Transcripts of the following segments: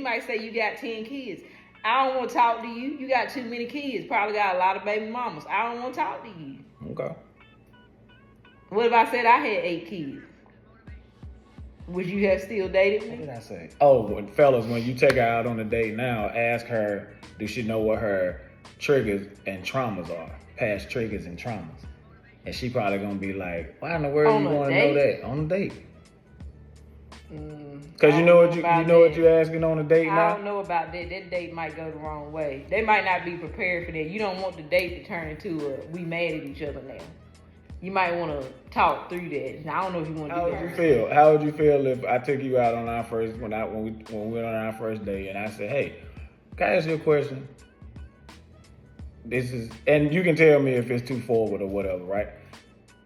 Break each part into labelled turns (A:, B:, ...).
A: You might say you got 10 kids. I don't want to talk to you. You got too many kids. Probably got a lot of baby mamas. I don't want to talk to you.
B: Okay.
A: What if I said I had 8 kids? Would you have still dated me?
B: What did I say? Oh, fellas, when you take her out on a date now, ask her, does she know what her triggers and traumas are? Past triggers and traumas. And she probably gonna be like, why in the world you want to know that on a date? Because you know what you're asking on a date now?
A: I don't know about that. That date might go the wrong way. They might not be prepared for that. You don't want the date to turn into a we mad at each other now. You might want to talk through that. Now, I don't know if you want to do that.
B: How would you feel? How would you feel if I took you out on our first when we went on our first date and I said, hey, can I ask you a question? And you can tell me if it's too forward or whatever, right?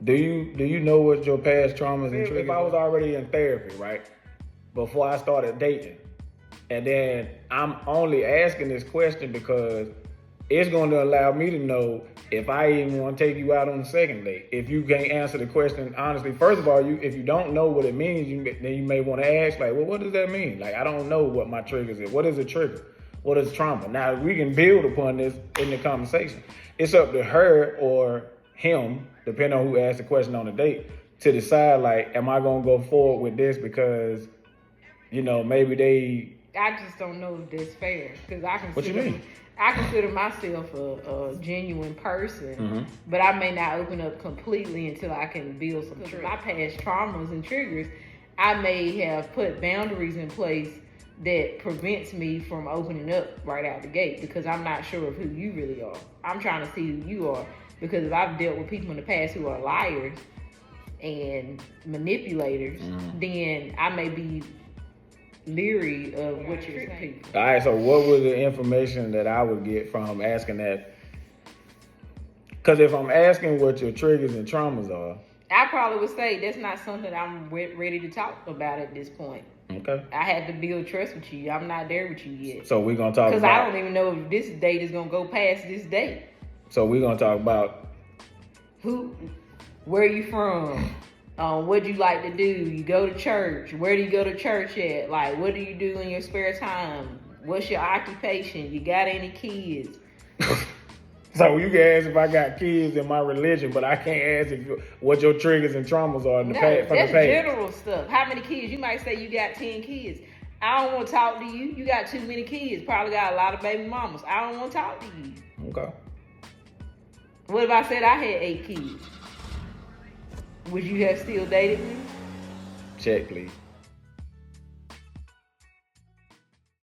B: Do you know what your past traumas and triggers? If I was already in therapy, right, before I started dating, and then I'm only asking this question because it's going to allow me to know if I even want to take you out on the second date. If you can't answer the question honestly, first of all, if you don't know what it means, then you may want to ask, like, well, what does that mean? Like, I don't know what my triggers is. What is a trigger? What is trauma? Now, we can build upon this in the conversation. It's up to her or him, depending on who asked the question on the date, to decide, like, am I going to go forward with this because, maybe they...
A: I just don't know if that's fair. Because
B: What you mean?
A: I consider myself a genuine person, but I may not open up completely until I can build some trust. My past traumas and triggers, I may have put boundaries in place that prevents me from opening up right out the gate because I'm not sure of who you really are. I'm trying to see who you are because if I've dealt with people in the past who are liars and manipulators, then I may be leery of what you're saying.
B: All right, so what was the information that I would get from asking that? Because if I'm asking what your triggers and traumas are,
A: I probably would say that's not something I'm ready to talk about at this point.
B: Okay.
A: I had to build trust with you. I'm not there with you yet.
B: So we're going to talk about...
A: Because I don't even know if this date is going to go past this date.
B: So we're going to talk about...
A: Where you from? What do you like to do? You go to church. Where do you go to church at? Like, what do you do in your spare time? What's your occupation? You got any kids?
B: So you can ask if I got kids in my religion, but I can't ask what your triggers and traumas are in the past.
A: That's general stuff. How many kids? You might say you got 10 kids. I don't want to talk to you. You got too many kids. Probably got a lot of baby mamas. I don't want to talk to you.
B: Okay.
A: What if I said I had 8 kids? Would you have still dated me?
B: Check, please.